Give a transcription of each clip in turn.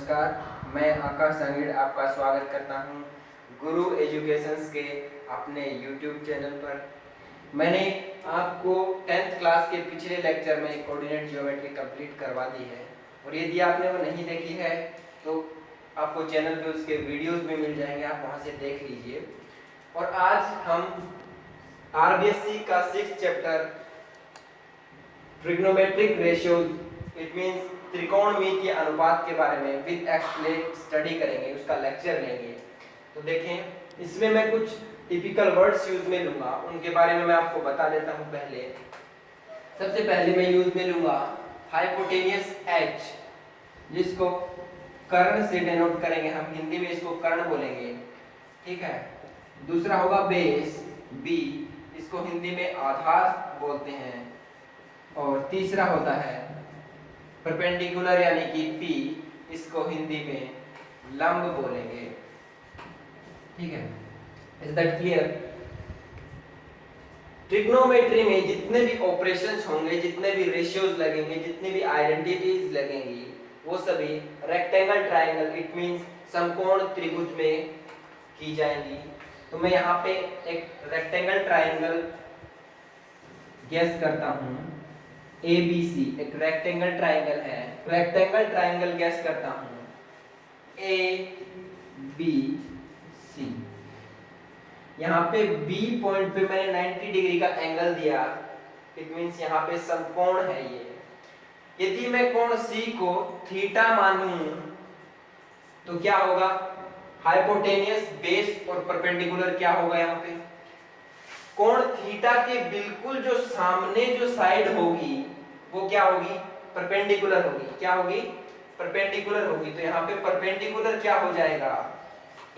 नमस्कार, मैं आकाश सांगीड़ आपका स्वागत करता हूं गुरु एजुकेशंस के अपने YouTube चैनल पर। मैंने आपको 10th क्लास के पिछले लेक्चर में कोऑर्डिनेट ज्योमेट्री कंप्लीट करवा दी है और यदि आपने वो नहीं देखी है तो आपको चैनल पे उसके वीडियोस भी मिल जाएंगे, आप वहां से देख लीजिए। और आज हम RBSc का 6th chapter trigonometric ratios it means त्रिकोणमितीय अनुपात के बारे में विद एक्सप्लेन स्टडी करेंगे, उसका लेक्चर लेंगे। तो देखें, इसमें मैं कुछ टिपिकल वर्ड्स यूज में लूंगा, उनके बारे में मैं आपको बता देता हूं। सबसे पहले मैं यूज में लूंगा हाइपोटेनियस एच, जिसको कर्ण से डिनोट करेंगे, हम हिंदी में इसको कर्ण बोलेंगे, ठीक है। दूसरा होगा बेस, बी, इसको हिंदी में आधार बोलते हैं। और तीसरा होता है परपेंडिकुलर यानी कि पी, इसको हिंदी में लंब बोलेंगे, ठीक है। Is that clear? ट्रिग्नोमेट्री में जितने भी ऑपरेशंस होंगे, जितने भी रेशियोज लगेंगे, जितनी भी आइडेंटिटीज लगेंगी, वो सभी रेक्टेंगल ट्रायंगल इट मींस समकोण त्रिभुज में की जाएंगी। तो मैं यहाँ पे एक रेक्टेंगल ट्रायंगल गेस करता हूँ, ABC एक रेक्टेंगल ट्रायंगल है, रेक्टेंगल ट्रायंगल गेस करता हूँ ABC। यहाँ पे B पॉइंट पे मैंने 90 डिग्री का एंगल दिया, इट मींस यहाँ पे समकोण है ये। यदि मैं कोण C को थीटा मानूं तो क्या होगा? हाइपोटेनियस, बेस और परपेंडिकुलर क्या होगा? यहाँ पे कोण थीटा के बिल्कुल जो सामने जो साइड होगी वो क्या होगी? परपेंडिकुलर होगी। क्या होगी? परपेंडिकुलर होगी। तो यहाँ पे परपेंडिकुलर क्या हो जाएगा?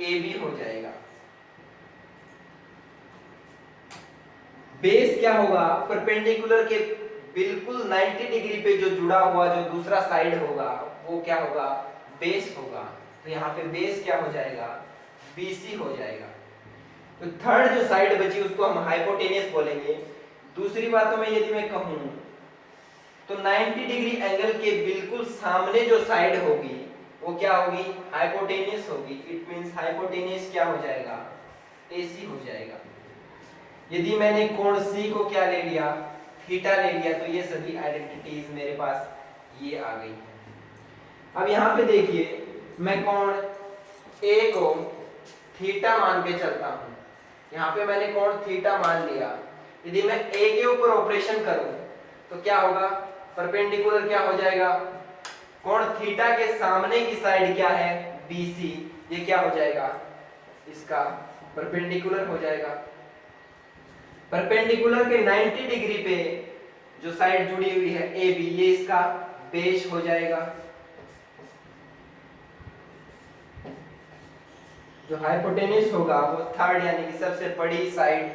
AB हो जाएगा। बेस क्या होगा? परपेंडिकुलर के बिल्कुल 90 डिग्री पे जो जुड़ा हुआ जो दूसरा साइड होगा वो क्या होगा? बेस होगा। तो यहाँ पे बेस क्या हो जाएगा? BC हो जाएगा। तो थर्ड जो साइड बची उसको हम हाइपोटेनियस बोलेंगे। दूसरी बातों में यदि मैं कहूं तो 90 डिग्री एंगल के बिल्कुल सामने जो साइड होगी वो क्या होगी? हाइपोटेनियस होगी। इट मींस हाइपोटेनियस क्या हो जाएगा? AC हो जाएगा। यदि मैंने कोण C को क्या ले लिया? थीटा ले लिया, तो ये सभी आइडेंटिटीज मेरे पास ये आ गई है। अब यहाँ पे देखिए, मैं कोण A को थीटा मान के चलता हूं। यहाँ पे मैंने कोण थीटा मान लिया। यदि मैं A के ऊपर ऑपरेशन करूं तो क्या होगा? परपेंडिकुलर क्या हो जाएगा? कोण थीटा के सामने की साइड क्या है? BC, ये क्या हो जाएगा? इसका परपेंडिकुलर हो जाएगा। परपेंडिकुलर के 90 डिग्री पे जो साइड जुड़ी हुई है AB, ये इसका बेस हो जाएगा। जो हाइपोटेनियस होगा वो थर्ड यानी कि सबसे बड़ी साइड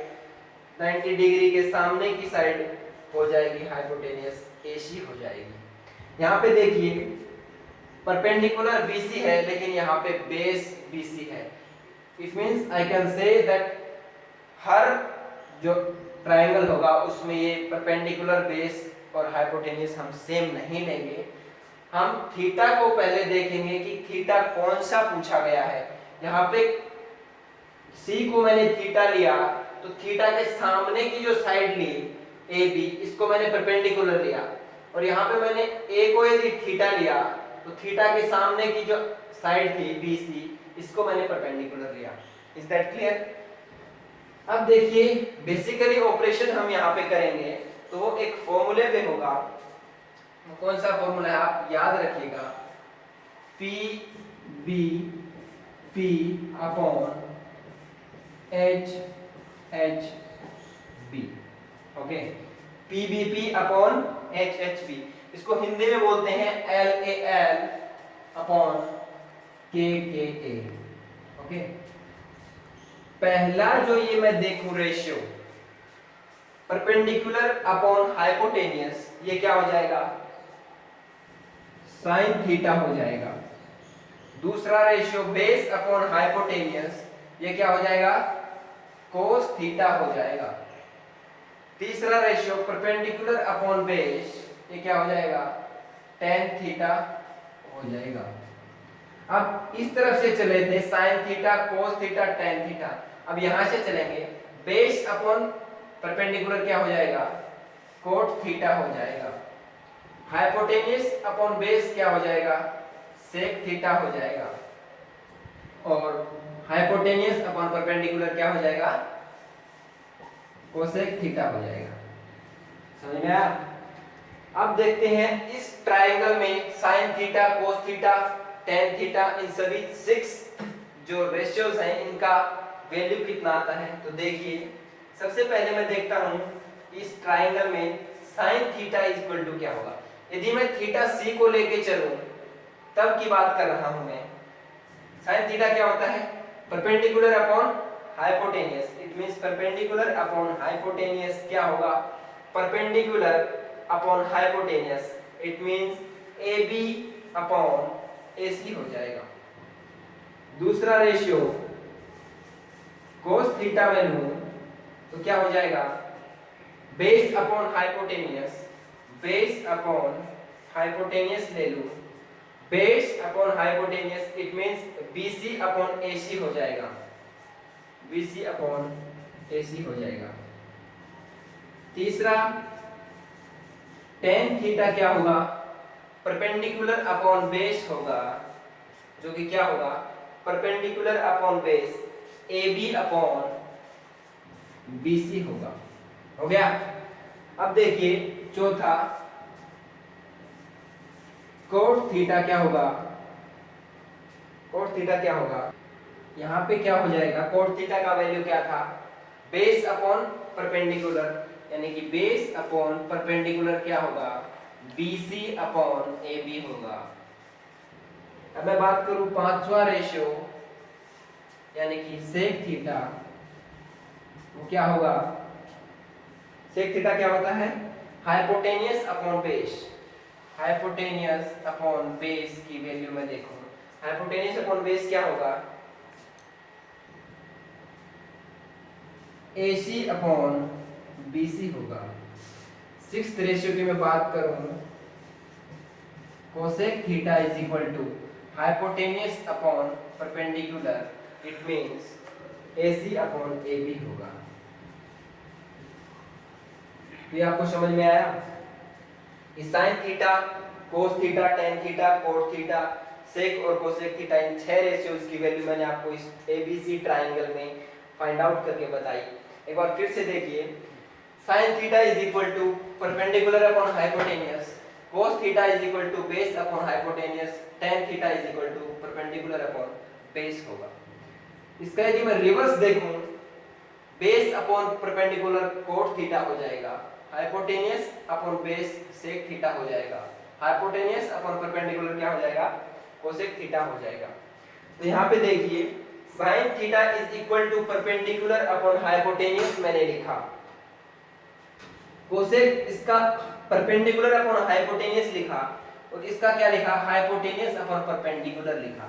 90 डिग्री के सामने की साइड हो जाएगी हाइपोटेनियस, AC हो जाएगी। यहाँ पे देखिए, परपेंडिकुलर BC है लेकिन यहाँ पे बेस BC है। It means I can say that हर जो ट्रायंगल होगा उसमें ये परपेंडिकुलर, बेस और हाइपोटेनियस हम सेम नहीं लेंगे। हम थीटा को पहले देखेंगे कि थीटा कौन सा पूछा गया है। यहाँ पे C को मैंने थीटा लिया तो थीटा के सामने की जो साइड ली AB, इसको मैंने परपेंडिकुलर लिया। और यहाँ पे मैंने A को यदि थीटा लिया तो थीटा के सामने की जो साइड थी BC, इसको मैंने परपेंडिकुलर लिया। Is that clear? अब देखिए, बेसिकली ऑपरेशन हम यहाँ पे करेंगे तो वो एक फॉर्मूले पे होगा। कौन सा फॉर्मूला है आप याद रखिएगा? PBP upon HHB। Okay, PBP upon HHB, इसको हिंदी में बोलते हैं LAL अपॉन KKA। ओके, पहला जो ये मैं देखूं रेशियो परपेंडिकुलर अपॉन हाइपोटेनियस, ये क्या हो जाएगा? साइन थीटा हो जाएगा। दूसरा रेशियो बेस अपॉन हाइपोटेनियस, ये क्या हो जाएगा? कोस थीटा हो जाएगा। तीसरा रेशियो परपेंडिकुलर अपॉन बेस, ये क्या हो जाएगा? टेन थीटा हो जाएगा। अब इस तरफ से चले थे sign theta cos theta tan theta, अब यहां से चलेंगे बेस अपॉन परपेंडिकुलर क्या हो जाएगा, कोट थीटा हो जाएगा। हाइपोटेन्यूज अपॉन बेस क्या हो जाएगा, सेक थीटा हो जाएगा। और हाइपोटेन्यूज अपॉन परपेंडिकुलर क्या हो जाएगा, कोसेक थीटा हो जाएगा। समझ में आया? अब देखते हैं इस ट्रायंगल में sine theta cos theta tan theta इन सभी 6 जो रेशियोज हैं इनका वैल्यू कितना आता है। तो देखिए सबसे पहले मैं देखता हूं इस ट्रायंगल में sine theta is equal to क्या होगा। यदि मैं थीटा सी को लेके चलूं तब की बात कर रहा हूं मैं। साइन थीटा क्या होता है, perpendicular upon hypotenuse, it means perpendicular upon hypotenuse क्या होगा, perpendicular upon hypotenuse, it means AB upon AC हो जाएगा। दूसरा रेशियो cos थीटा में लूं तो क्या हो जाएगा, base upon hypotenuse, base upon hypotenuse ले लूं, base upon hypotenuse it means BC upon AC हो जाएगा, BC अपॉन AC हो जाएगा। तीसरा टेन थीटा क्या होगा, परपेंडिकुलर अपॉन बेस होगा, जो कि क्या होगा, perpendicular upon base AB upon BC होगा। हो गया? अब देखिए चौथा कोट थीटा क्या होगा, कोट थीटा क्या होगा, यहां पे क्या हो जाएगा, कोट थीटा का वैल्यू क्या था, बेस अपॉन परपेंडिकुलर, यानी कि बेस अपॉन परपेंडिकुलर क्या होगा, BC अपॉन AB होगा। अब मैं बात करूं पांचवा रेशियो यानी कि सेक थीटा, वो क्या होगा, सेक थीटा क्या होता है, hypotenuse upon base, hypotenuse upon base की वैल्यू में देखूं, हाइपोटेनियस अपॉन बेस क्या होगा, AC अपॉन BC होगा। सिक्स्थ रेशियो की मैं बात करूं, cosec theta is equal to hypotenuse upon perpendicular, it means AC upon AB होगा। तो ये आपको समझ में आया, sine theta cos theta tan theta cot theta sec और कोसेक थीटा इन 6 रेशियोज की वैल्यू मैंने आपको इस ABC ट्रायंगल में फाइंड आउट करके बताई। एक बार फिर से देखिए, sin theta is equal to perpendicular upon hypotenuse, cos theta is equal to base upon hypotenuse, tan theta is equal to perpendicular upon base होगा। इसका यदि मैं रिवर्स देखूं, base upon perpendicular cot theta हो जाएगा, hypotenuse upon base sec theta हो जाएगा, hypotenuse upon perpendicular क्या हो जाएगा, cosec थीटा हो जाएगा। तो यहाँ पे देखिए sin theta is equal to perpendicular upon hypotenuse मैंने लिखा, कोसेक इसका परपेंडिकुलर अपॉन हाइपोटेनियस लिखा, और इसका क्या लिखा, हाइपोटेनियस अपॉन परपेंडिकुलर लिखा।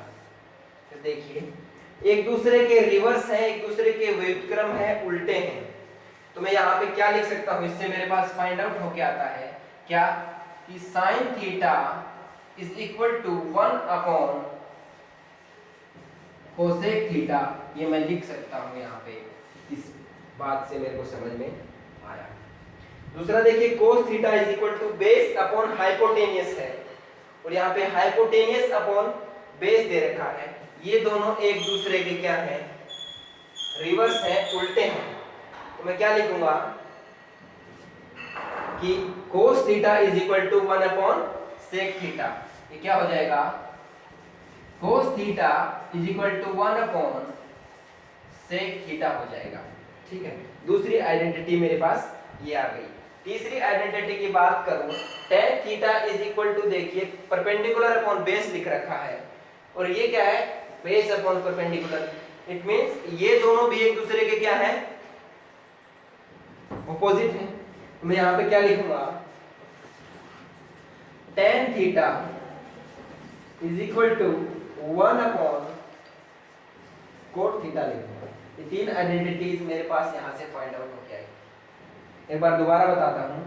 तो देखिए एक दूसरे के रिवर्स हैं, एक दूसरे के व्युत्क्रम हैं, उल्टे हैं। तो मैं यहाँ पे क्या लिख सकता हूँ, इससे मेरे पास फाइंड आउट होके आता है क्या, कि sine theta is equal to 1 upon cosec theta, ये मैं लिख सकता हूँ यहाँ पे। इस बात से मेरे को समझ में आया। दूसरा देखिए cos theta is equal to base upon hypotenuse है, और यहाँ पे हाइपोटेनियस अपॉन बेस दे रखा है, ये दोनों एक दूसरे के क्या हैं, रिवर्स हैं, उल्टे हैं। तो मैं क्या लिखूंगा कि cos theta is equal to 1 upon sec theta, ये क्या हो जाएगा, cos theta is equal to 1 upon sec theta हो जाएगा। ठीक है, दूसरी आइडेंटिटी मेरे पास ये आ गई। तीसरी आइडेंटिटी की बात करूं, tan theta is equal to, देखिए परपेंडिकुलर अपॉन बेस लिख रखा है, और ये क्या है, base upon perpendicular, it means ये दोनों भी एक दूसरे के क्या हैं, ऑपोजिट हैं। तो मैं यहां पे क्या लिखूंगा, tan theta is equal to 1 upon cot theta लिखूंगा। ये तीन आइडेंटिटीज मेरे पास यहां से फाइंड आउट हो गया है। एक बार दोबारा बताता हूं,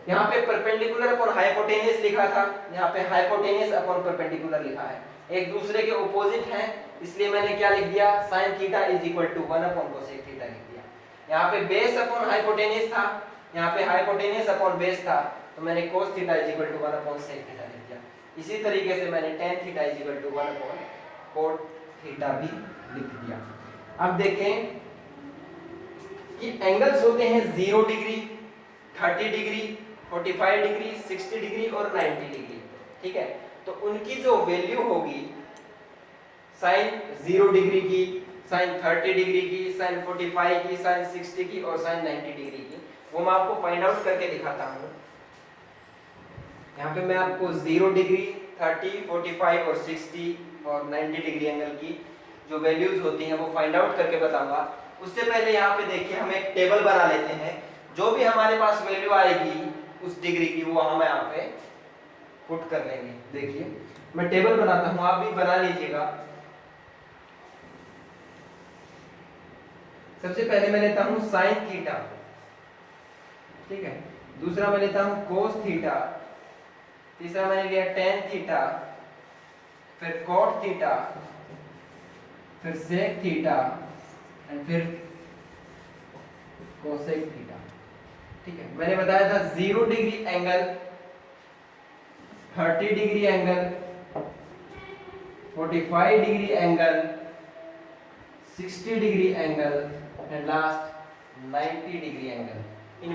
यहाँ पे परपेंडिकुलर अपॉन हाइपोटेनियस लिखा था, यहाँ पे हाइपोटेनियस अपॉन परपेंडिकुलर लिखा है। एक दूसरे के ऑपोजिट हैं, इसलिए मैंने क्या लिख दिया, sin theta is equal to 1 upon cosec theta लिख दिया। यहाँ पे बेस अपॉन हाइपोटेन्यूज था, यहाँ पे हाइपोटेन्यूज अपॉन बेस था, तो मैंने cos theta is equal to 1 upon sec theta लिख दिया। इसी तरीके से मैंने tan theta is equal to 1 upon cot theta भी लिख दिया। अब देखें कि एंगल्स होते हैं 0 डिग्री, 30 डिग्री, 45 डिग्री, 60 डिग्री और 90 डिग्री, ठीक है। तो उनकी जो वैल्यू होगी sin 0 डिग्री की, sin 30 डिग्री की, sin 45 की, sin 60 की और sin 90 डिग्री की, वो मैं आपको फाइंड आउट करके दिखाता हूँ। यहाँ पे मैं आपको 0 डिग्री, 30, 45 और 60 और 90 डिग्री एंगल की जो वैल्यूज होती हैं वो फाइंड आउट करके बताऊंगा। उससे पहले यहाँ पे देखिए हम एक टेबल बना लेते हैं, जो भी हमारे पास वैल्यू आएगी उस डिग्री की वो हम यहाँ पे पुट कर लेंगे। देखिए मैं टेबल बनाता हूँ, आप भी बना लीजिएगा। सबसे पहले मैं लेता हूँ साइन थीटा, ठीक है, दूसरा मैं लेता हूँ कोस थीटा, तीसरा मैंने लिया टेन थीटा, फिर कॉट थीटा, फिर सेक थीटा एंड फिर कोसेक थीटा, ठीक है। मैंने बताया था 0 degree angle, 30 degree angle, 45 degree angle, 60 degree angle and last 90 degree angle. In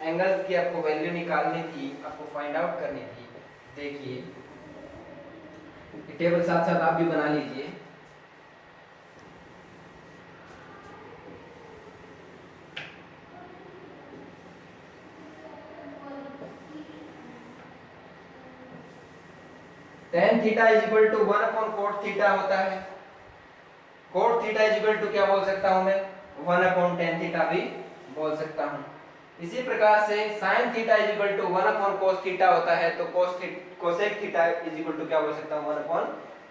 angles की आपको वैल्यू निकालनी थी, आपको फाइंड आउट करनी थी। देखिए टेबल साथ साथ आप भी बना लीजिए। tan theta is equal to 1 upon cot theta होता है। cot theta is equal to क्या बोल सकता हूं मैं, 1 अपॉन tan थीटा भी बोल सकता हूं। इसी प्रकार से sin theta is equal to 1 upon cos theta होता है, तो cosec theta is equal to क्या बोल सकता हूं, 1 अपॉन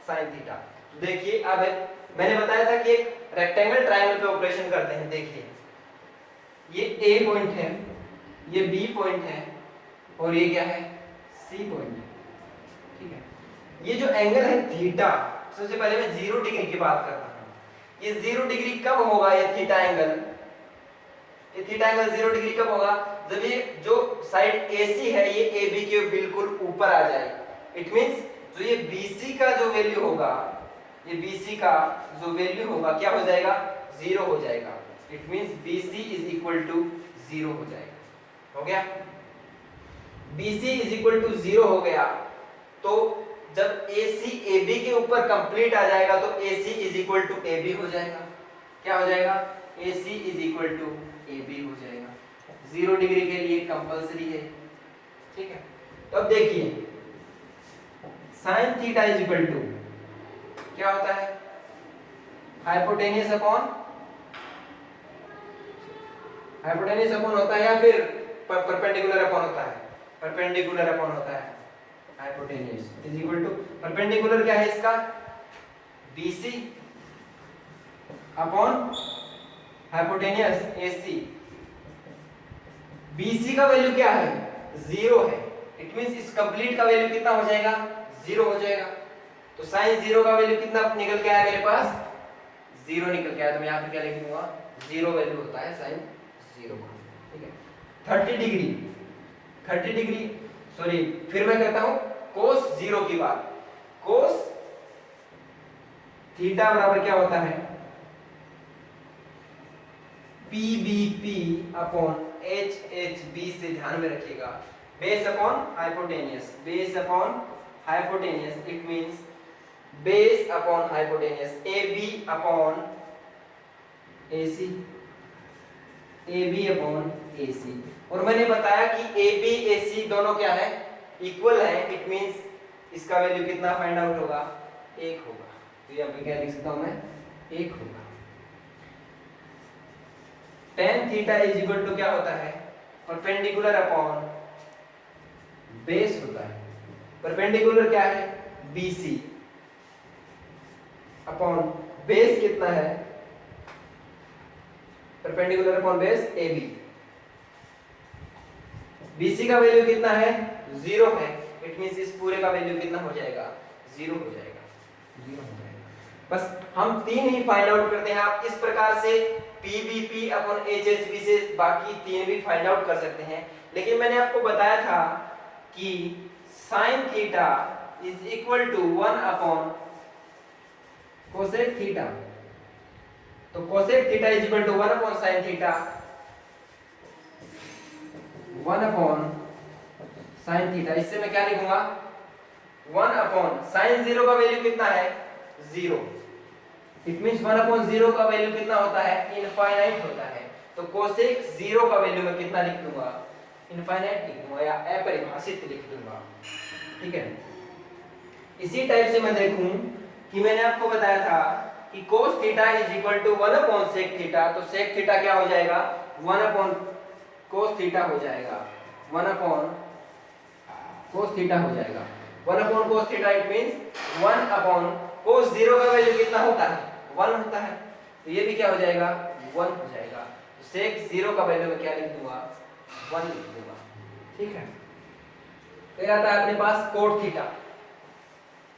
sin थीटा। तो देखिए अब मैंने बताया था कि एक रेक्टेंगल ट्रायंगल पे ऑपरेशन करते हैं। देखिए ये A पॉइंट है, ये B पॉइंट है और ये क्या है, C पॉइंट है, ठीक है। ये जो एंगल है थीटा, सबसे पहले मैं 0 डिग्री की बात करता हूं। ये 0 डिग्री कब होगा, ये थीटा एंगल, ये थीटा एंगल 0 डिग्री कब होगा, जब ये जो साइड AC है ये AB के बिल्कुल ऊपर आ जाए। इट मींस जो ये BC का जो वैल्यू होगा, ये BC का जो वैल्यू होगा क्या हो जाएगा, 0 हो जाएगा। It means BC is equal to 0 हो जाएगा। हो गया, BC इज इक्वल टू 0 हो गया, तो जब AC AB के ऊपर कंप्लीट आ जाएगा तो AC is equal to AB हो जाएगा। क्या हो जाएगा, AC is equal to AB हो जाएगा। 0 डिग्री के लिए कंपलसरी है, ठीक है। तो अब देखिए sin theta is equal to क्या होता है, हाइपोटेन्यूज अपॉन होता है या फिर परपेंडिकुलर अपॉन होता है, परपेंडिकुलर अपॉन होता है। Hypotenuse is equal to perpendicular क्या है इसका, BC upon hypotenuse AC। BC का वैल्यू क्या है, 0 है। इट मींस इस कंप्लीट का वैल्यू कितना हो जाएगा, 0 हो जाएगा। तो sin 0 का वैल्यू कितना निकल के आया मेरे पास, 0 निकल के आया। तो मैं यहाँ पे क्या लिख दूंगा, 0 वैल्यू होता है sin 0 का, ठीक है। 30 डिग्री सॉरी, फिर मैं कहता हूं cos 0 की बात। cos थीटा बराबर क्या होता है, PBP अपॉन HHB से ध्यान में रखिएगा, base upon hypotenuse, base upon hypotenuse. It means base upon hypotenuse, AB upon AC, AB upon AC। और मैंने बताया कि AB AC दोनों क्या है, इक्वल है। इट मींस इसका वैल्यू कितना फाइंड आउट होगा, 1 होगा। तो यहाँ पे क्या लिख सकता हूं मैं, 1 होगा। tan theta is equal to क्या होता है, परपेंडिकुलर अपॉन बेस होता है। परपेंडिकुलर क्या है, BC अपॉन बेस कितना है, perpendicular upon base AB। BC का वैल्यू कितना है, 0 है। इट मींस इस पूरे का वैल्यू कितना हो जाएगा, 0 हो जाएगा। 0 हो जाएगा। बस हम 3 ही फाइंड आउट करते हैं। आप इस प्रकार से PBP अपॉन HHB से बाकी 3 भी फाइंड आउट कर सकते हैं। लेकिन मैंने आपको बताया था कि sin theta is equal to 1 upon cosec theta. तो cosec theta is equal to 1 upon sin theta, 1 upon sin theta. इससे मैं क्या लिखूंगा 1 अपॉन sin 0 का वैल्यू कितना है 0। इट मींस 1 अपॉन 0 का वैल्यू कितना होता है इनफाइनाइट होता है। तो कोसेक 0 का वैल्यू मैं कितना लिख दूंगा इनफाइनाइट लिख दूंगा या अपरिभाषित लिख दूंगा। ठीक है। इसी टाइप से मैं देखूं कि मैंने आपको बताया था कि cos theta is equal to 1 upon sec theta. तो sec थीटा क्या हो जाएगा 1 अपॉन cos थीटा हो जाएगा, 1 अपॉन cos थीटा हो जाएगा। 1 upon cos theta it means 1 upon cos 0 का वैल्यू कितना होता है 1 होता है। तो ये भी क्या हो जाएगा 1 हो जाएगा। तो sec 0 का वैल्यू मैं क्या लिख दूंगा 1 लिख दूंगा। ठीक है। फिर आता है अपने पास cot theta.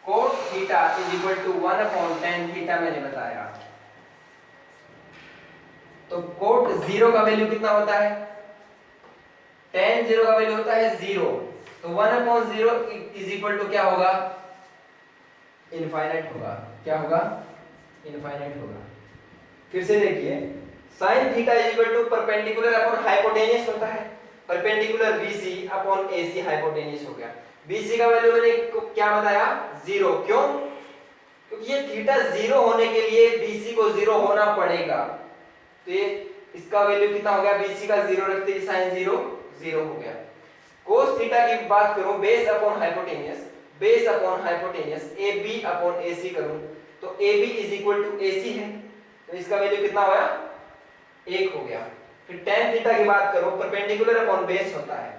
cot theta is equal to 1 upon tan theta मैंने बताया। तो cot 0 का वैल्यू कितना होता है tan 0 का वैल्यू होता है 0। तो 1 अपॉन 0 इज इक्वल टू क्या होगा इनफाइनाइट होगा। क्या होगा इनफाइनाइट होगा। फिर से देखिए sin theta is equal to perpendicular upon hypotenuse होता है। Perpendicular BC upon AC hypotenuse हो गया। BC का वैल्यू मैंने क्या बताया 0। क्यों क्योंकि ये थीटा 0 होने के लिए BC को 0 होना पड़ेगा। तो ये इसका वैल्यू कितना हो गया BC का 0 रखते ही sin 0 0 हो गया। cos थीटा की बात करूं base upon hypotenuse, base upon hypotenuse AB upon AC करूं तो AB is equal to AC है। तो इसका वैल्यू कितना होगा 1 हो गया। फिर tan थीटा की बात करूं परपेंडिकुलर अपॉन बेस होता है।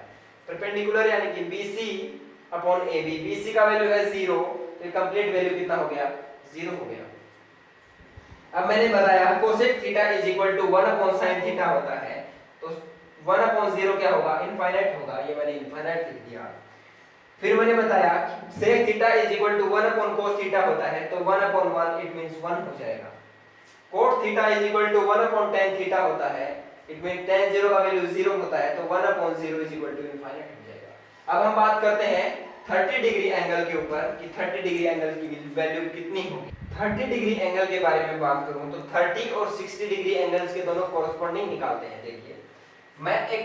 परपेंडिकुलर यानी कि BC अपॉन AB, BC का वैल्यू है 0। तो कंप्लीट वैल्यू कितना हो गया 0 हो गया। अब मैंने बताया cosec theta is equal to 1 upon sin theta होता है। तो 1 अपॉन 0 क्या होगा इनफाइनाइट होगा। ये मैंने इनफाइनाइट लिख दिया। फिर मैंने बताया कि sec theta is equal to 1 upon cos theta होता है। तो 1 अपॉन 1 इट मींस 1 हो जाएगा। cot theta is equal to 1 upon tan theta होता है। इट मींस tan 0 का वैल्यू 0 होता है। तो 1 upon 0 is equal to infinite हो जाएगा। अब हम बात करते हैं 30 डिग्री एंगल के ऊपर कि 30 डिग्री एंगल की वैल्यू कितनी होगी। 30 डिग्री एंगल के बारे में बात करूं तो 30 और 60 डिग्री एंगल्स के दोनों कॉरेस्पॉन्डिंग निकालते हैं। देखिए मैं एक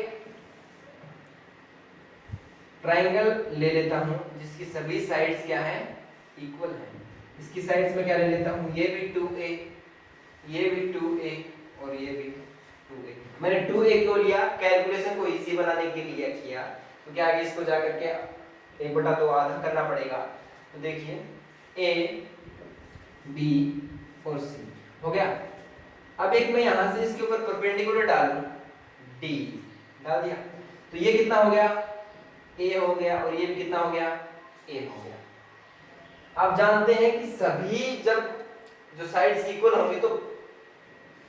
ट्रायंगल ले लेता हूं जिसकी सभी साइड्स क्या हैं इक्वल हैं। इसकी साइड्स में क्या ले लेता हूं ये भी 2a, ये भी 2a और ये भी 2a। मैंने 2a क्यों लिया कैलकुलेशन को इजी बनाने के लिए किया क्योंकि आगे इसको जाकर के 1/2 आधा करना पड़ेगा। तो देखिए a b और c हो गया। अब एक मैं यहां से इसके ऊपर परपेंडिकुलर डालूं d डाल दिया तो ये कितना हो गया a हो गया और ये भी कितना हो गया a हो गया। आप जानते हैं कि सभी जब जो साइड्स इक्वल होंगी तो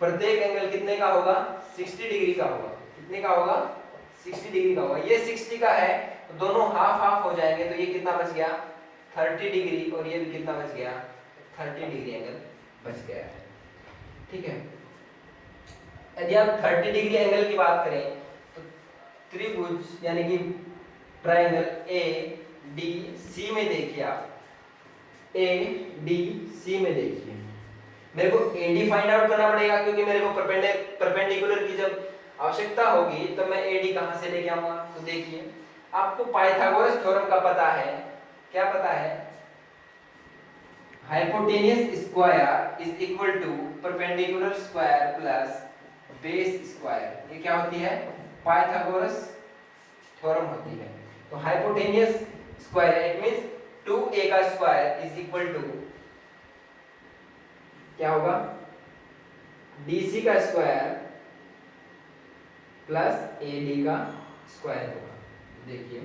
प्रत्येक एंगल कितने का होगा 60 डिग्री का होगा। कितने का होगा 60 डिग्री का होगा। ये 60 का है तो दोनों हाफ हाफ हो जाएंगे। तो ये कितना बच गया 30 डिग्री और ये भी कितना बच गया 30 डिग्री एंगल बच गया है। ठीक है। यदि आप 30 डिग्री एंगल की बात करें तो त्रिभुज यानी कि ट्रायंगल ADC में देखिए आप ADC में देखिए मेरे को AD फाइंड आउट करना पड़ेगा क्योंकि मेरे को परपेंडिकुलर की जब आवश्यकता होगी तो मैं AD कहां से लेके आऊंगा। तो देखिए आपको पाइथागोरस थ्योरम का पता है। क्या पता है hypotenuse square is equal to perpendicular square plus base square. ये क्या होती है पाइथागोरस थ्योरम होती है। तो hypotenuse square it means 2a का स्क्वायर इज इक्वल टू क्या होगा DC का स्क्वायर प्लस AD का स्क्वायर होगा। देखिए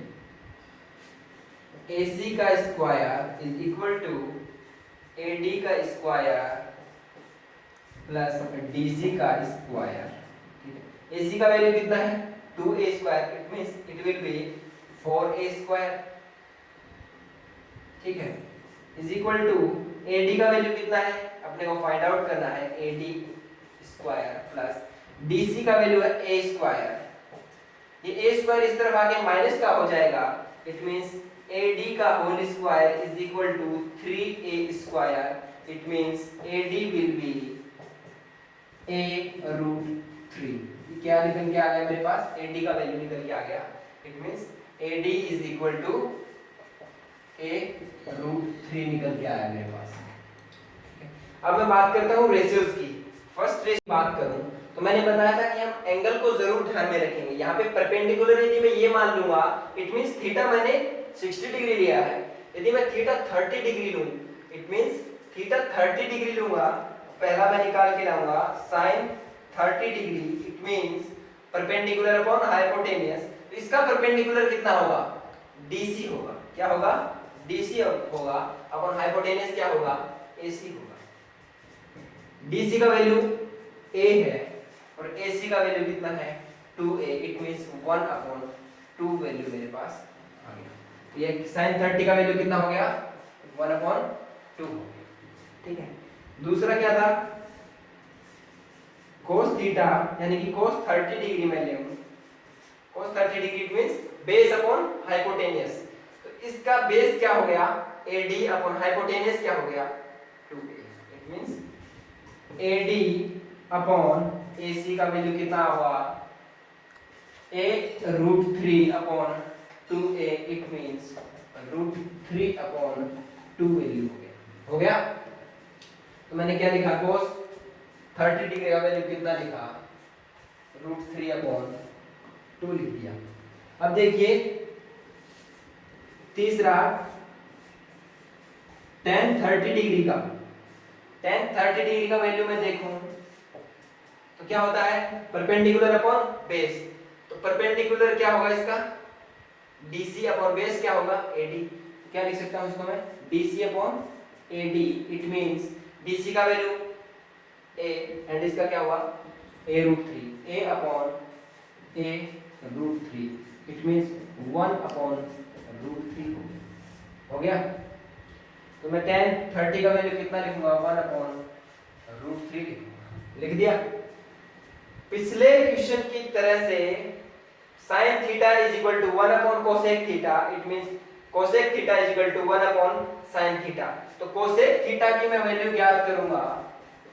AC का square is equal to AD का स्क्वायर प्लस DC का स्क्वायर। AC का वैल्यू कितना है 2a square it means it will be 4a square. ठीक है इज इक्वल टू AD का वैल्यू कितना है अपने को फाइंड आउट करना है, AD स्क्वायर प्लस DC का वैल्यू है A स्क्वायर। ये A स्क्वायर इस तरफ आके माइनस का हो जाएगा, इट मींस AD का whole square is equal to 3A square. It means AD will be A root 3। क्या निकल के आ गया मेरे पास, AD का वैल्यू निकल के आ गया। It means AD is equal to A root 3 निकल के आया मेरे पास। अब मैं बात करता हूँ रेशियोज की। फर्स्ट रेशियो बात करूँ तो मैंने बताया था कि हम एंगल को जरूर ध्यान में रखेंगे। यहाँ पे परपेंडिकुलर यदि मैं ये मान लूंगा, इट मींस थीटा मैंने 60 डिग्री लिया है। यदि मैं थीटा 30 डिग्री लूं, इट मींस थीटा 30 डिग्री लूंगा, पहला मैं निकाल के लाऊंगा sin 30 degree, it means perpendicular upon hypotenuse. तो इसका परपेंडिकुलर कितना होगा, DC होगा। क्या होगा, DC होगा अपॉन हाइपोटेनियस क्या होगा, AC होगा। DC का वैल्यू A है और AC का वैल्यू कितना है 2A। It means 1 upon 2 value मेरे पास आ गया। तो ये sin 30 का वैल्यू कितना हो गया, 1 अपॉन 2 हो गया। ठीक है, दूसरा क्या था, cos थीटा यानी कि cos 30 डिग्री में ले लूं। cos 30 degree it means base upon hypotenuse. तो इसका बेस क्या हो गया, AD अपॉन हाइपोटेनियस क्या हो गया 2A। It means AD upon AC का वैल्यू कितना होगा, A root 3 upon 2A। It means root 3 upon 2 value हो गया। तो मैंने क्या लिखा, cos 30 डिग्री का वैल्यू कितना लिखा, रूट 3 अपॉन 2 लिख दिया। अब देखिए तीसरा tan 30 डिग्री का, tan 30 डिग्री का वैल्यू मैं देखूं तो क्या होता है, परपेंडिकुलर अपॉन बेस। तो परपेंडिकुलर क्या होगा इसका, DC अपॉन बेस क्या होगा, AD। क्या लिख सकता हूं इसको मैं, DC upon AD। It means DC का वैल्यू A एंड इसका क्या हुआ, A root 3, A upon A root 3। It means 1 upon root 3 हो गया। तो मैं tan 30 का वैल्यू कितना लिखूंगा, 1 अपॉन रूट 3 लिखूंगा। लिख दिया। पिछले क्वेश्चन की तरह से sin theta is equal to 1 upon cosec theta. It means cosec theta is equal to 1 upon sin theta. तो cosec थीटा की मैं वैल्यू ज्ञात करूंगा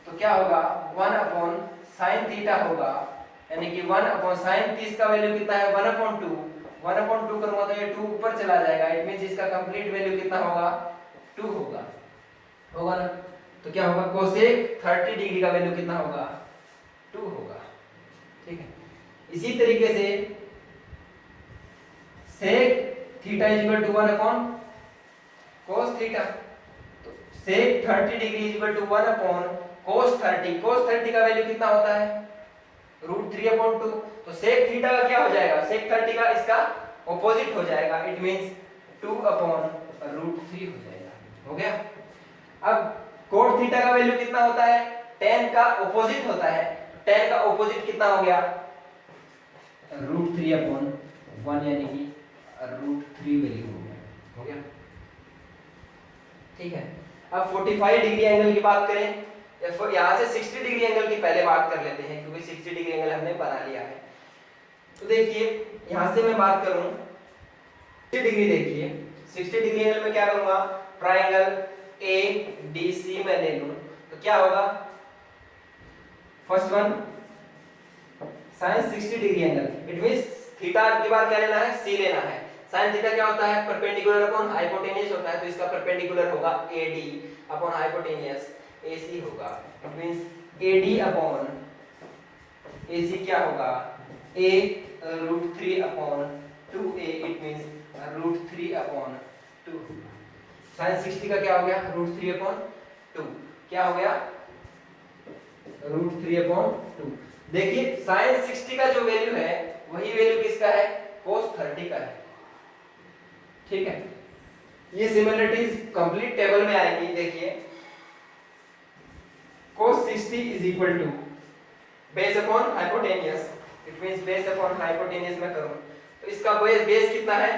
तो क्या होगा, 1 अपॉन sin थीटा होगा, यानी कि 1 अपॉन sin 30 का वैल्यू कितना है, 1 अपॉन 2। 1 अपॉन 2 करूंगा तो ये 2 ऊपर चला जाएगा। इट मींस इसका कंप्लीट वैल्यू कितना होगा, 2 होगा ना। तो क्या होगा, cosec 30 डिग्री का वैल्यू कितना होगा, 2 होगा। ठीक है, इसी तरीके से sec theta is equal to 1 upon cos theta. तो sec 30 degree is equal to 1 upon cos 30। cos 30 का वैल्यू कितना होता है, रूट 3 अपॉन 2। तो sec थीटा का क्या हो जाएगा, sec 30 का इसका ऑपोजिट हो जाएगा। इट मींस 2 अपॉन रूट 3 हो जाएगा। हो गया। अब cot थीटा का वैल्यू कितना होता है, tan का ऑपोजिट होता है। tan का ऑपोजिट कितना हो गया, रूट 3 अपॉन 1, यानी कि रूट 3 वैल्यू हो गया। ठीक है, अब 45 डिग्री एंगल की बात करें, यहाँ से 60 डिग्री एंगल की पहले बात कर लेते हैं क्योंकि 60 डिग्री एंगल हमने बना लिया है। तो देखिए यहाँ से मैं बात करूं 60 डिग्री, देखिए 60 डिग्री एंगल में क्या करूंगा, ट्रायंगल ADC में ले लूं तो क्या होगा, first one sin 60 degree angle. It means theta की बार क्या लेना है, C लेना है। sin थीटा क्या होता है, परपेंडिकुलर अपॉन हाइपोटेनियस होता है। तो इसका परपेंडिकुलर होगा AD अपॉन हाइपोटेनियस AC होगा। It means AD upon AC क्या होगा, A root 3 upon 2A। It means root 3 upon 2। sin 60 का क्या हो गया, रूट 3 अपॉन 2। क्या हो गया, रूट 3 अपॉन 2। देखिए sin 60 का जो वैल्यू है वही वैल्यू किसका है, cos 30 का है। ठीक है, ये सिमिलरिटीज कंप्लीट टेबल में आएंगी। देखिए cos 60 is equal to base upon hypotenuse. It means base upon hypotenuse में करूं तो इसका बेस कितना है,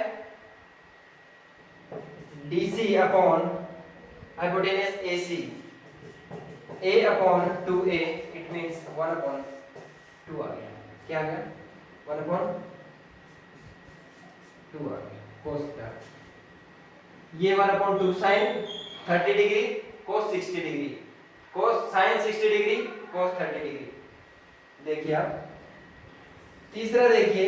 DC upon hypotenuse AC a upon 2a it means 1 upon 2 आ गया। क्या आ गया? 1 अपॉन 2 आ गया cos थीटा। ये 1 upon 2 sin 30 degree cos 60 degree, cos sin 60 degree cos 30 degree. देखिए आप तीसरा देखिए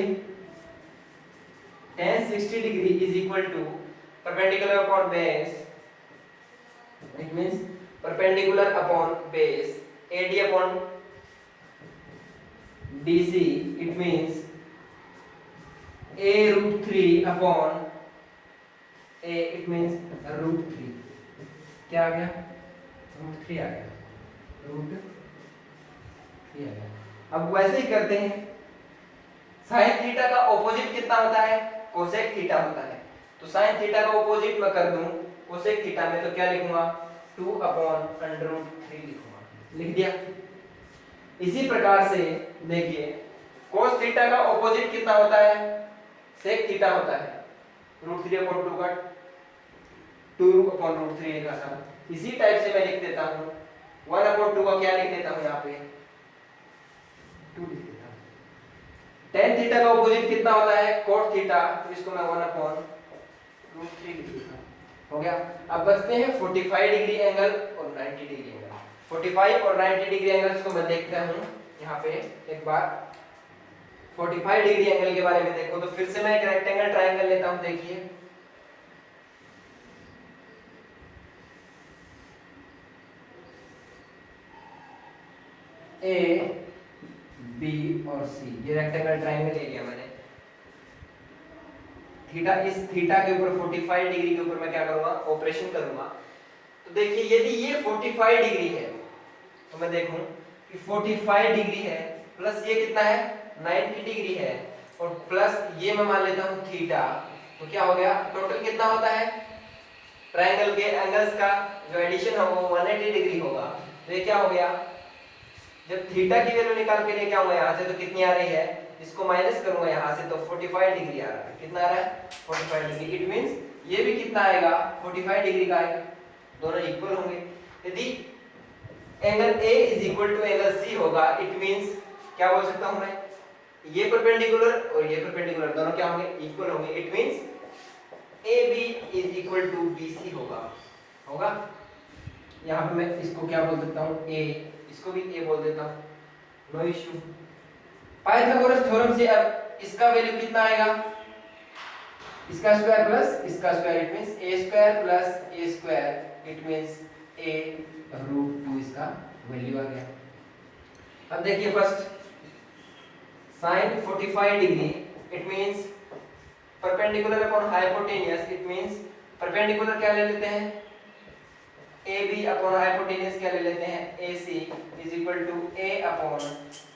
tan 60 degree is equal to perpendicular upon base, it means perpendicular upon base AD upon BC, it means a√3 upon a, it means √3। क्या आ गया? √3 आ गया, √3 आ गया। अब वैसे ही करते हैं, sin थीटा का ऑपोजिट कितना होता है? कोसेक थीटा होता है। तो sin थीटा का ऑपोजिट मैं कर दूं कोसेक थीटा में, तो क्या लिखूंगा? 2 अपॉन √3 लिखूंगा। लिख दिया। इसी प्रकार से देखिए cos थीटा का ऑपोजिट कितना होता है? sec थीटा होता है। √3 अपॉन 2 का 2 अपॉन √3 लिखा था। इसी टाइप से मैं लिख देता हूं 1 अपॉन 2 का क्या लिख देता हूं यहाँ पे? 2 लिख देता हूं। tan थीटा का ऑपोजिट कितना होता है? cot थीटा, तो इसको मैं 1 अपॉन √3 लिख देता हूं। हो गया। अब बचते हैं 45 डिग्री एंगल और 90 डिग्री एंगल। 45 और 90 डिग्री एंगल्स को मैं देखता हूं यहाँ पे एक बार। 45 डिग्री एंगल के बारे में देखो तो फिर से मैं एक रेक्टेंगल ट्रायंगल लेता हूं। देखिए A, B और C, ये रेक्टेंगल ट्रायंगल ले लिया मैंने। थीटा, इस थीटा के ऊपर 45 डिग्री के ऊपर मैं क्या करूंगा? ऑपरेशन करूंगा। तो देखिए यदि ये 45 डिग्री है तो मैं देखूं कि 45 डिग्री है प्लस ये कितना है? 90 डिग्री है, और प्लस ये मैं मान लेता हूं थीटा, तो क्या हो गया? टोटल कितना होता है? ट्रायंगल के एंगल्स का जो एडिशन होगा वो 180 डिग्री होगा। तो ये क्या हो गया? जब थीटा की वैल्यू निकाल के लेके आऊंगा यहाँ से तो कितनी आ रही है? इसको माइनस करूंगा यहाँ से तो 45 डिग्री आ रहा है। कितना आ रहा है? 45 डिग्री। इट मींस ये भी कितना आएगा? 45 डिग्री का आएगा। दोनों इक्वल होंगे। यदि angle A is equal to angle C होगा, इट मींस क्या बोल सकता हूं मैं? ये परपेंडिकुलर और ये परपेंडिकुलर दोनों क्या होंगे? इक्वल होंगे। It means AB is equal to BC होगा। यहाँ पे मैं इसको क्या बोल सकता हूँ? A, इसको भी A बोल देता हूँ, नो इश्यू। पाइथागोरस थ्योरम से अब इसका वैल्यू कितना आएगा? इसका स्क्वायर प्लस इसका square, it means a square plus a square, it means a√2 इसका वैल्यू आ गया। अब देखिए first sin 45 degree, it means perpendicular upon hypotenuse, it means perpendicular क्या ले लेते हैं? AB अपॉन हाइपोटेनियस क्या ले लेते हैं? AC is equal to A upon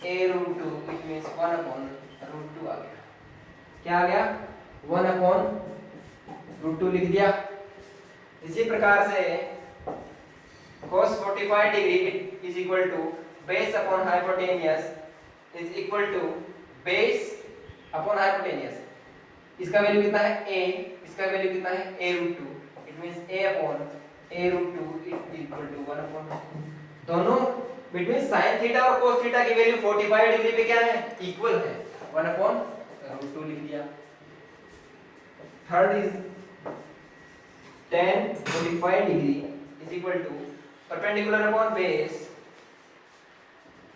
a√2, it means 1 upon √2 आ गया। क्या आ गया? 1 अपॉन √2 लिख दिया। इसी प्रकार से cos 45 degree is equal to base upon hypotenuse is equal to base upon hypotenuse. इसका वैल्यू कितना है? A, इसका वैल्यू कितना है? a√2, it means A upon a√2 is equal to 1 upon, दोनों बिटवीन sin थीटा और cos थीटा की value 45 degree पे क्या है? इक्वल है। 1 अपॉन √2 लिख दिया। Third is tan 45 degree is equal to perpendicular upon base,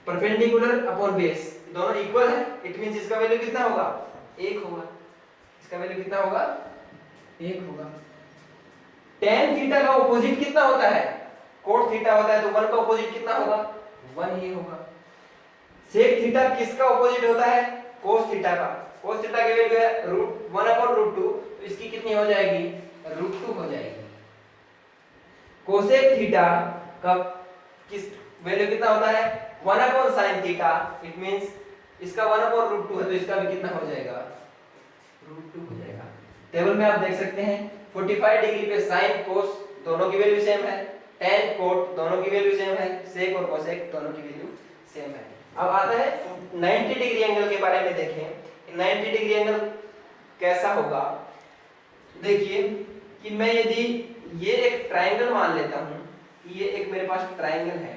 perpendicular upon base दोनों इक्वल है। इट मींस इसका वैल्यू कितना होगा? 1 होगा। इसका वैल्यू कितना होगा? 1 होगा। tan थीटा का ऑपोजिट कितना होता है? cot थीटा होता है, तो 1 का ऑपोजिट कितना होगा? 1 ही होगा। sec थीटा किसका ऑपोजिट होता है? cos थीटा का। cos थीटा की वैल्यू है √1 अपॉन √2, तो इसकी कितनी हो जाएगी? √2 हो जाएगी। cosec थीटा का किस वैल्यू कितना होता है? 1 upon sin theta, it means इसका 1 अपॉन √2 है, तो इसका भी कितना हो जाएगा? √2 हो जाएगा। टेबल में आप देख सकते हैं 45 डिग्री पे sin cos दोनों की वैल्यू सेम है, tan cot दोनों की वैल्यू सेम है, sec और cosec दोनों की वैल्यू सेम है। अब आता है 90 डिग्री एंगल के बारे में देखें। 90 डिग्री एंगल कैसा होगा? देखिए कि मैं यदि ये एक ट्राइंगल मान लेता हूं, ये एक मेरे पास ट्राइंगल है,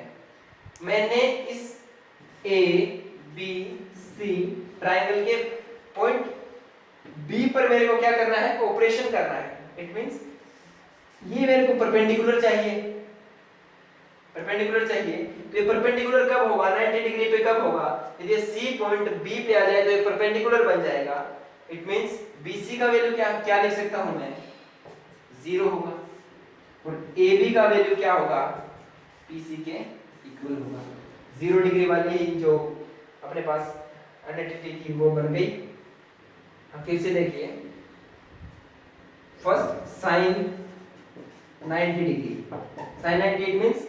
मैंने इस ए बी सी ट्राइंगल के पॉइंट बी पर मेरे को क्या करना है, ऑपरेशन करना है। इट मींस ये मेरे को परपेंडिकुलर चाहिए, परपेंडिकुलर चाहिए, तो ये परपेंडिकुलर कब होगा, 90 डिग्री पे कब होगा, यदि सी पॉइंट बी पे आ जाए तो ये परपेंडिकुलर बन जाएगा। इट मींस BC का वैल्यू क्या क्या लिख सकता हूं मैं, 0 होगा, और AB का वैल्यू क्या होगा, PC के इक्वल होगा। 0 डिग्री वाली जो अपने पास आइडेंटिटी थी वो बन गई। अब फिर से देखिए, first sine 90 degree, sine 90 it means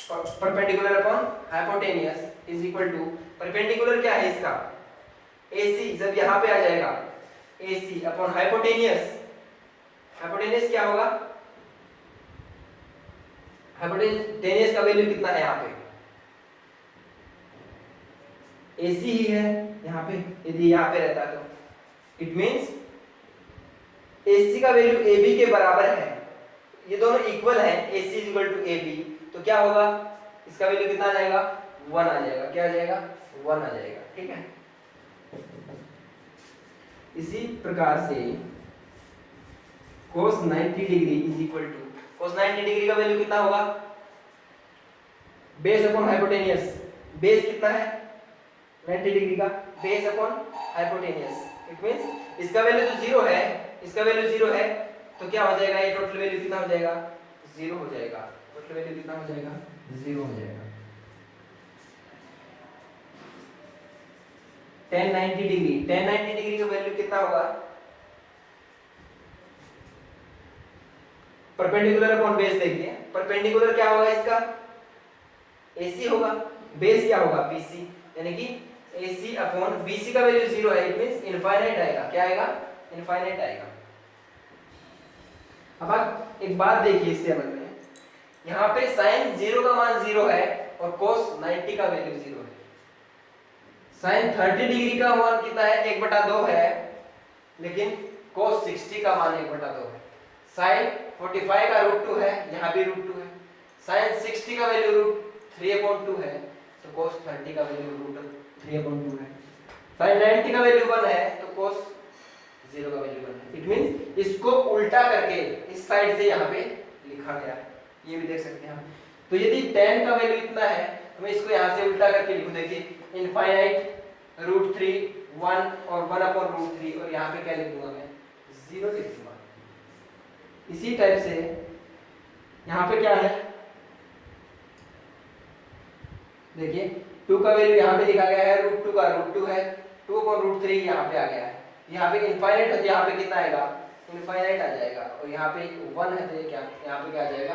perpendicular upon hypotenuse is equal to, perpendicular क्या है इसका, AC, जब यहां पे आ जाएगा AC अपॉन हाइपोटेनियस, हाइपोटेनियस क्या होगा, हाइपोटेनियस का वैल्यू कितना है यहाँ पे, AC ही है यहाँ पे, यदि यहाँ पे रहता तो इट मींस AC का वैल्यू AB के बराबर है, ये दोनों इक्वल है, AC is equal to AB, तो क्या होगा, इसका वैल्यू कितना आ जाएगा, 1 आ जाएगा, क्या आ जाएगा, 1 आ जाएगा। ठीक है, इसी प्रकार से cos 90 degree is equal to, cos 90 degree का वैल्यू कितना होगा, बेस अपॉन हाइपोटेनियस, बेस कितना है 90 डिग्री का, base upon hypotenuse, it means इसका वैल्यू तो 0 है, इसका वैल्यू 0 है, तो क्या हो जाएगा, ये टोटल वैल्यू कितना हो जाएगा, 0 हो जाएगा, टोटल वैल्यू कितना हो जाएगा, 0 हो जाएगा। tan 90 डिग्री, tan 90 डिग्री का वैल्यू कितना होगा, परपेंडिकुलर अपॉन बेस, देखिए परपेंडिकुलर क्या होगा इसका, AC होगा, बेस क्या होगा, BC, यानी कि AC अपॉन BC का वैल्यू 0 है, इट मींस इनफाइनाइट आएगा, क्या आएगा, इनफाइनाइट आएगा। अब आप एक बात देखिए इस टेबल में, यहाँ पे sin 0 का मान 0 है और cos 90 का वैल्यू 0 है, sin 30 डिग्री का मान कितना है, 1/2 है, लेकिन cos 60 का मान 1/2 है, sin 45 का √2 है, यहाँ भी √2 है, sin 60 का वैल्यू √3/2 है, तो cos 30 का वैल्यू √3/2 है, sin 90 का वैल्यू 1 है, तो cos 0 का वैल्यू 1 है। इट मींस इसको उल्टा करके इस साइड से यहाँ पे लिखा गया है, ये भी देख सकते हैं हम। तो यदि tan का वैल्यू इतना है तो मैं इसको यहाँ से उल्टा करके लिखूं, देखिए इनफाइनाइट √3 1 और 1/√3, और यहाँ पे क्या लिख दूंगा मैं, 0 लिख दूंगा। इसी टाइप से यहाँ पे क्या है, देखिए 2 का वैल्यू यहाँ पे लिखा गया है, √2 का √2 है, 2/√3 यहाँ पे आ गया है, यहाँ पे इनफाइनाइट है तो यहाँ पे कितना आएगा, इनफाइनाइट आ जाएगा, और यहाँ पे 1 है तो ये क्या, यहाँ पे क्या आ जाएगा,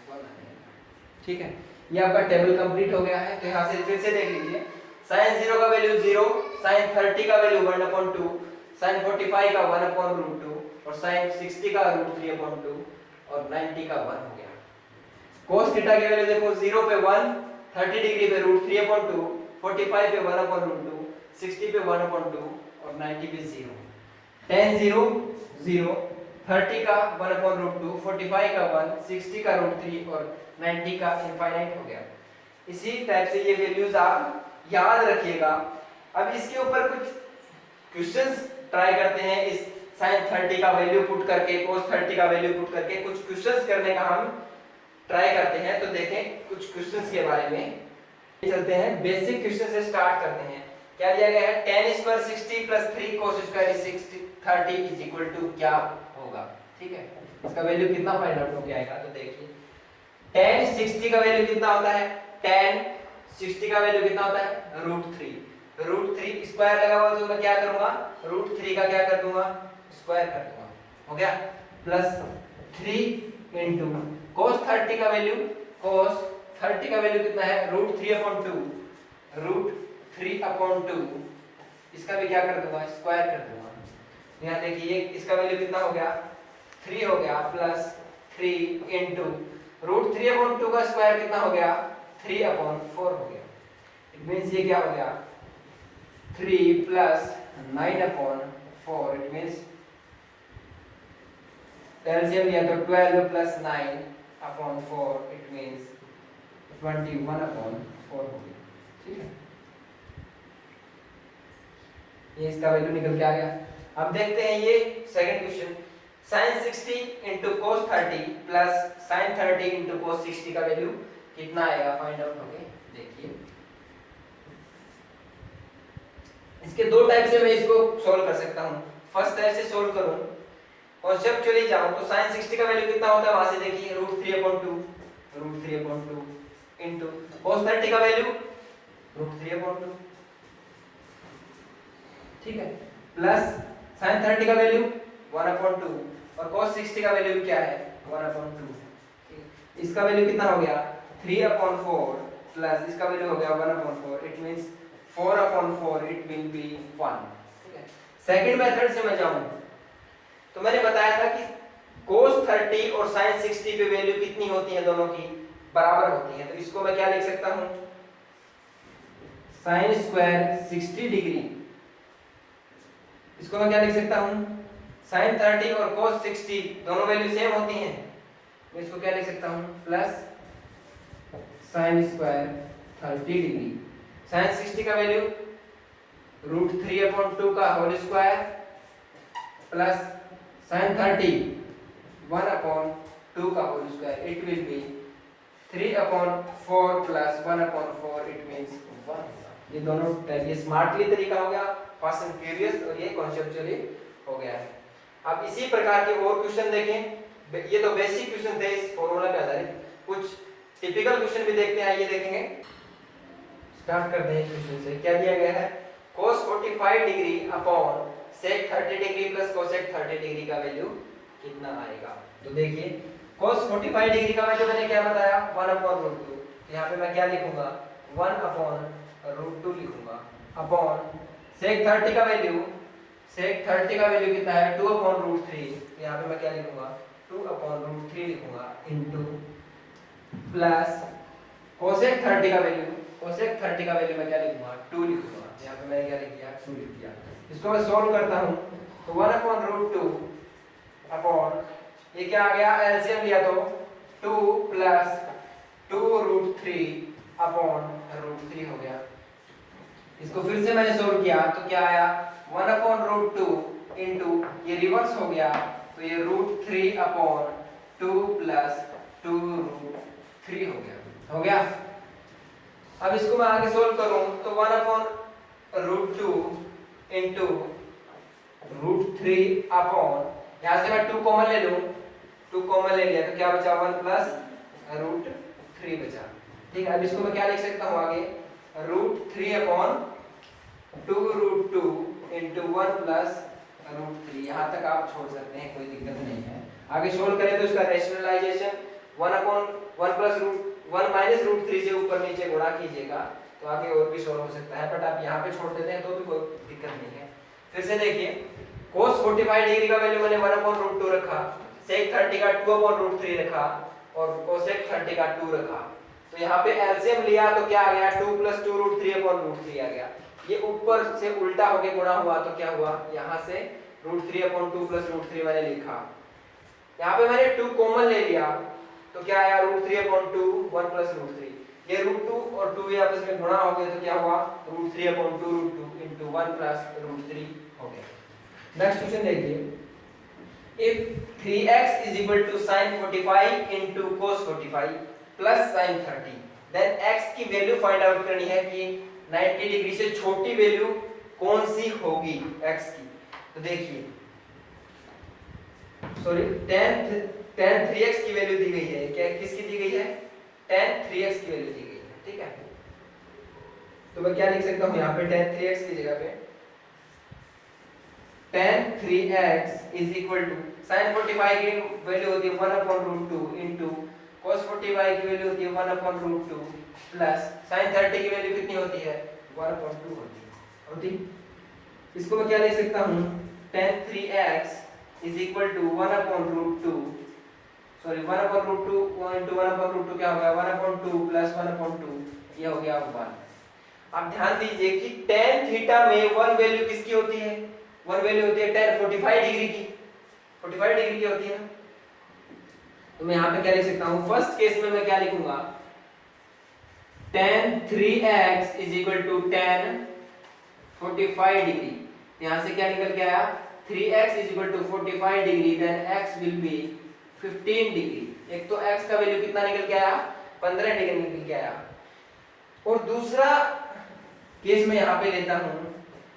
1 आ जाएगा। ठीक है, ये आपका टेबल कंप्लीट हो गया है। तो यहाँ से फिर से देख लीजिए, sin 0 का वैल्यू 0, sin 30 का वैल्यू 1/2, sin 45 का 1/√2 और sin 60 का √3/2 और 90 का 1 हो गया। cos थीटा की वैल्यू देखो, 0 पे 1, 30 डिग्री पे √3/2, 45 पे 1/√2, 60 पे 1/2 और 90 पे 0। tan 0 0, 30 का 1/√2, 45 का 1, 60 का √3 और 90 का इनफाइनाइट हो गया। इसी टाइप से ये वैल्यूज आप याद रखिएगा। अब इसके ऊपर कुछ क्वेश्चंस ट्राई करते हैं, इस sin 30 का वैल्यू पुट करके, cos 30 का वैल्यू पुट करके कुछ क्वेश्चंस करने का हम ट्राई करते हैं। तो देखें कुछ क्वेश्चंस के बारे में, चलते हैं बेसिक क्वेश्चन से स्टार्ट करते हैं। क्या दिया गया है, tan square 60 + 3 cos square 30 is equal to क्या होगा। ठीक है, इसका वैल्यू कितना फाइंड आउट होके आएगा। तो देखिए tan 60 का वैल्यू कितना होता है, tan 60 का वैल्यू कितना होता है, √3, √3 स्क्वायर लगा हुआ तो मैं क्या करूंगा, √3 का क्या कर दूंगा, स्क्वायर कर दूंगा, हो गया, प्लस 3 इनटू cos 30 का वैल्यू, cos 30 का वैल्यू कितना है, √3/2, √3/2, इसका भी क्या कर दूंगा, स्क्वायर कर दूंगा। यहाँ देखिए इसका वैल्यू कितना हो गया, 3 हो गया, प्लस 3 इनटू √3/2 का स्क्वायर कितना हो गया, 3/4 हो गया। इट मींस ये क्या हो गया, 3 + 9/4, इट मींस एलसीएम लिया तो 12 plus 9 upon 4 it means 21 upon 4 हो गया। ठीक है, ये इसका वैल्यू निकल के आ गया। अब देखते हैं ये second question, sin 60 into cos 30 plus sin 30 into cos 60 का वैल्यू कितना आएगा, फाइंड आउट होगे। देखिए इसके दो टाइप से मैं इसको सॉल्व कर सकता हूं। फर्स्ट टाइप से सॉल्व करूं, कॉन्सेप्चुअली जाऊं तो sin 60 का वैल्यू कितना होता है, वहां से देखिए √3/2 इनटू cos 30 का वैल्यू √3/2, ठीक है, प्लस sin 30 का वैल्यू 1/2 और cos 60 का वैल्यू क्या है 1/2। इसका वैल्यू कितना हो गया 3/4 प्लस इसका वैल्यू हो गया 1/4, it means 4/4 it will B 1। ठीक है, सेकंड मेथड से मैं जाऊं तो मैंने बताया था कि cos 30 और sin 60 पे वैल्यू कितनी होती है, दोनों की बराबर होती है। तो इसको मैं क्या लिख सकता हूं, sin स्क्वायर 60 डिग्री, इसको मैं क्या लिख सकता हूं sin 30 और cos 60 दोनों वैल्यू सेम होती हैं, मैं इसको क्या लिख सकता हूं plus sin square 30 degree, sin 60 का वैल्यू √3/2 का होल स्क्वायर प्लस sin 30 1/2 का whole square, it will be 3/4 plus 1/4 it means 1। ये दोनों ये स्मार्टली तरीका हो गया, फास्ट एंड फ्यूरियस, और ये कॉन्सेप्चुअली हो गया है। अब इसी प्रकार के और क्वेश्चन देखें, ये तो बेसिक क्वेश्चन थे इस फॉर्मूला पे आधारित, कुछ टिपिकल क्वेश्चन भी देखते हैं, ये देखेंगे। स्टार्ट करते हैं क्वेश्चन से। क्या दिया गया है, cos 45 degree upon sec 30 degree plus cosec 30 degree का वैल्यू कितना आएगा। तो देखिए cos 45 डिग्री का वैल्यू मैंने क्या बताया 1/√2, यहाँ पे मैं क्या लिखूंगा 1/√2 लिखूंगा, अपॉन sec 30 का वैल्यू कितना है 2/√3, यहाँ पे मैं क्या लिखूंगा 2/√3 लिखूंगा, इनटू प्लस cosec 30 का वैल्यू मैं क्या लिखूंगा 2 लिखूंगा, यहाँ पे मैंने क्या लिख दिया 2 लिख दिया। इसको मैं सॉल्व करता हूँ तो 1/√2 अपॉन ये क्या आ गया, एलसीएम लिया तो 2 प्लस 2√3 अपॉन √3 हो गया। इसको फिर से मैंने सॉल्व किया तो क्या आया 1/√2 इनटू ये रिवर्स हो गया तो ये √3/2 प्लस 2√3 हो गया। अब इसको मैं आगे सॉल्व करूं तो 1/√2 इनटू √3 अपॉन, यहां से मैं 2 कॉमन ले लूं, 2 कॉमन ले लिया तो क्या बचा 1 प्लस √3 बचा। ठीक है, अब इसको मैं क्या लिख सकता हूं आगे √3/2√2 इनटू 1 प्लस √3, यहां तक आप छोड़ सकते हैं, कोई दिक्कत नहीं है। आगे सोल्व करें तो इसका रैशनलाइजेशन 1 माइनस √3 से ऊपर नीचे गुणा कीजिएगा तो आगे और भी सोल्व हो सकता है, बट आप यहाँ पे छोड़ देते हैं तो भी कोई दिक्कत नहीं है। फिर से देखिए cos 45 डिग्री का वैल्यू मैंने 1/√2 रखा, sec 30 का 2/√3 रखा और cosec 30 का 2 रखा, तो यहाँ पे एलसीएम लिया तो क्या आ गया 2 प्लस 2√3/√3 आ गया। ये ऊपर से उल्टा होके गुणा हुआ तो क्या हुआ, यहाँ से √3/2 प्लस √3 मैंने लिखा, यहाँ पे मैंने 2 कॉमन ले लिया तो क्या आया √3/2 1 प्लस √3, ये √2 और 2 ये आपस में गुणा हो गए तो क्या हुआ √3/2 इनटू 1 प्लस √3 हो गया। नेक्स्ट क्वेश्चन देखिए, if 3x is equal to sin 45 into cos 45 plus sin 30 then x की वैल्यू फाइंड आउट करनी है कि 90 डिग्री से छोटी वैल्यू कौन सी होगी x की। तो देखिए सॉरी tan 3x की वैल्यू दी गई है, क्या किसकी दी गई है tan 3x की वैल्यू दी गई है। ठीक है, तो मैं क्या लिख सकता हूं यहाँ पे tan 3x की जगह पे tan 3x is equal to sin 45 की वैल्यू होती है 1/√2 इनटू cos 45 की वैल्यू होती है 1/√2 प्लस sin 30 की वैल्यू कितनी होती है 1/2 होती। इसको मैं क्या लिख सकता हूँ tan 3x is equal to 1/√2 sorry 1/√2 into 1/√2 क्या हो गया 1/2 प्लस 1/2, ये हो गया 1। अब ध्यान दीजिए कि tan थीटा में 1 वैल्यू किसकी होती है, 1 वैल्यू होती है tan 45 डिग्री की, 45 डिग्री की होती है ना, तो मैं यहाँ पे क्या लिख सकता हूँ, फर्स्ट केस में मैं क्या लिखूंगा, tan 3x is equal to tan 45 degree. यहाँ से क्या निकल के आया, 3x is equal to 45 degree, then x will be 15 degree. एक तो x का वैल्यू कितना निकल के आया, 15 डिग्री निकल के आया। और दूसरा केस मैं यहाँ पे लेता हूँ,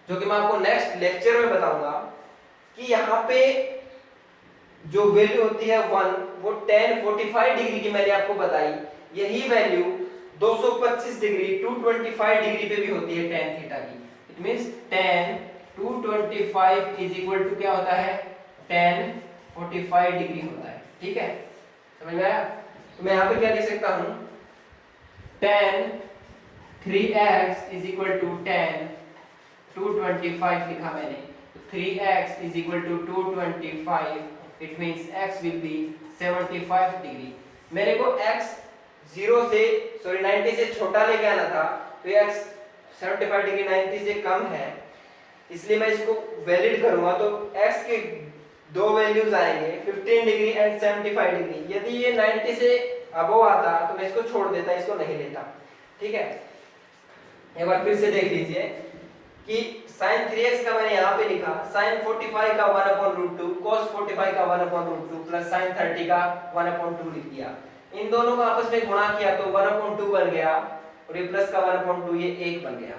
जो कि मैं आपको नेक्स्ट लेक्चर में बताऊंगा, कि यहाँ पे जो वैल्यू होती है 1, वो tan 45 डिग्री की मैंने आपको बताई, यही वैल्यू 225 डिग्री 225 डिग्री पे भी होती है tan थीटा की। It means tan 225 is equal to क्या होता है, tan 45 डिग्री होता है। ठीक है, समझ में आया? तो मैं यहाँ पे क्या लिख सकता हूँ, tan 3x is equal to tan 225 लिखा मैंने, तो 3x is equal to 225, it means x will be 75 degree. मेरे को x 90 से छोटा लेके आना था, तो x 75 डिग्री 90 से कम है, इसलिए मैं इसको वैलिड करूंगा, तो x के दो वैल्यूज आएंगे, 15 डिग्री एंड 75 डिग्री। यदि ये 90 से अबव आता तो मैं इसको छोड़ देता, इसको नहीं लेता। ठीक है, एक बार फिर से देख लीजिए कि sin 3x का मैंने यहाँ पे लिखा, sin 45 का 1/√2, cos 45 का 1/√2 प्लस sin 30 का 1/2 लिख दिया। इन दोनों को आपस में गुणा किया तो 1/2 बन गया, और ये प्लस का 1/2 ये 1 बन गया।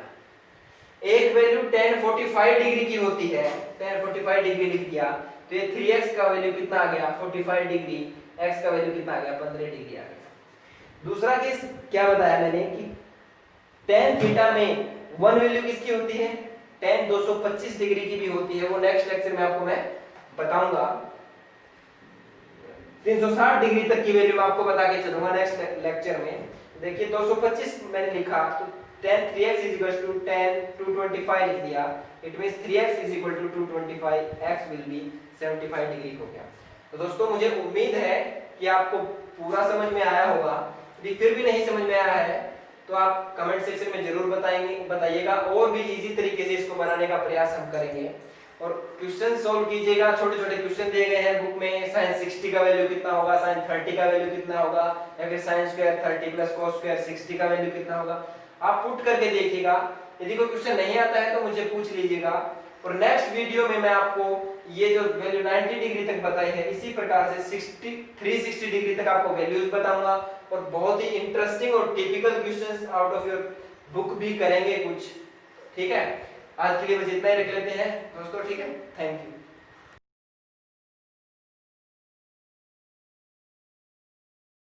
एक वैल्यू tan 45 डिग्री की होती है, tan 45 डिग्री लिख दिया, तो ये 3x का वैल्यू कितना आ गया, 45 डिग्री, x का वैल्यू कितना आ गया, 15 डिग्री आ गया। दूसरा केस क्या बताया मैंने कि tan थीटा में वन वैल्यू किसकी होती है, tan 225 डिग्री की भी होती है, वो नेक्स्ट लेक्चर में आपको मैं बताऊंगा। 360 डिग्री तक की वैल्यू मैं आपको बता के चलूंगा नेक्स्ट लेक्चर में। देखिए 225 मैंने लिखा, तो tan 3x is equal to tan 225 लिख दिया, it means 3x is equal to 225, x will be 75 degree हो गया। तो दोस्तों मुझे उम्मीद है कि आपको पूरा समझ में आया होगा। यदि फिर भी नहीं समझ में आया है तो आप कमेंट सेक्शन में जरूर बताइएगा, और भी इजी तरीके से इसको बनाने का प्रयास हम करेंगे। और क्वेश्चन सॉल्व कीजिएगा, छोटे छोटे क्वेश्चन दिए गए हैं बुक में, sin 60 का वैल्यू कितना होगा, sin 30 का वैल्यू कितना होगा, या फिर sin square 30 plus cos square 60 का वैल्यू कितना होगा, आप पुट करके देखिएगा। यदि कोई क्वेश्चन नहीं आता है तो मुझे पूछ लीजिएगा, और नेक्स्ट वीडियो में मैं आपको ये जो वैल्यू 90 डिग्री तक बताई है, इसी प्रकार से 360 डिग्री तक आपको वैल्यूज बताऊंगा, और बहुत ही इंटरेस्टिंग और typical questions out of your book भी करेंगे कुछ। ठीक है, आज के लिए बस इतना ही रख लेते हैं दोस्तों। ठीक है, थैंक यू।